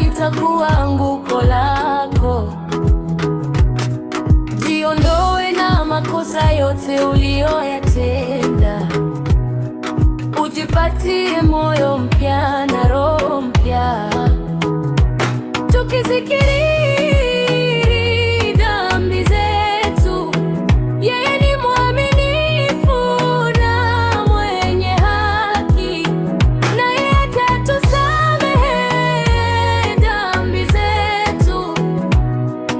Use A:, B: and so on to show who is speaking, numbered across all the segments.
A: haitakuwa anguko lako. Jiondoe na makosa yote uliyoyatenda, ujipatie moyo mpya na roho mpya. Tukisikiri dhambi zetu, yeye ni mwaminifu na mwenye haki, naye atatusamehe dhambi zetu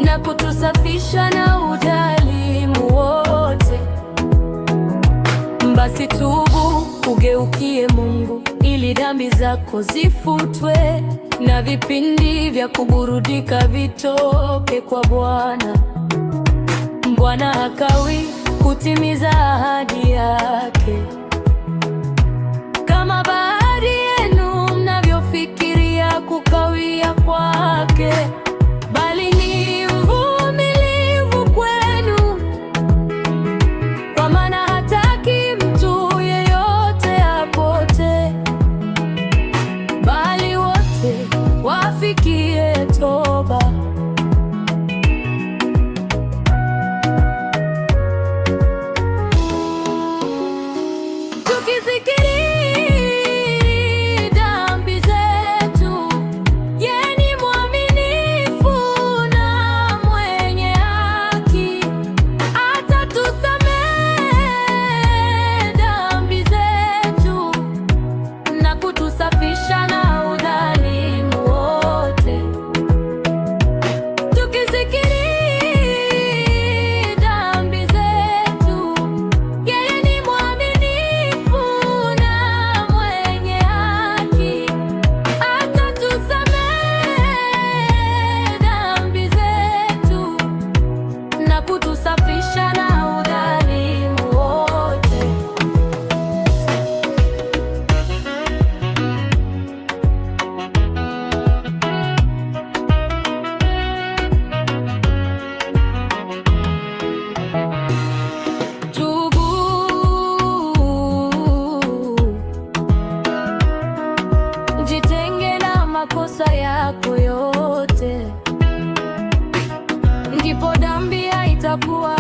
A: na kutusafisha na udhalimu wote. Basi tubu, ugeukie Mungu ili dhambi zako zifutwe, na vipindi vya kuburudika vitoke kwa Bwana. Bwana hakawi kutimiza ahadi yake, kama baadhi yenu mnavyofikiria kukawia kwake, bali ni mvumilivu kwenu, kwa maana hataki mtu yeyote apotee, bali wote wafikie toba. Tukisikiri dhambi zetu, yeye ni mwaminifu na mwenye haki, atatusamehe dhambi zetu na kutusafisha na udhalimu wote. Tukisikiri dhambi zetu, yeye ni mwaminifu na mwenye haki, atatusamehe dhambi zetu na kutusafisha na udhalimu wote. Tubu, jitenge na makosa yako yote, ndipo dhambi haitakuwa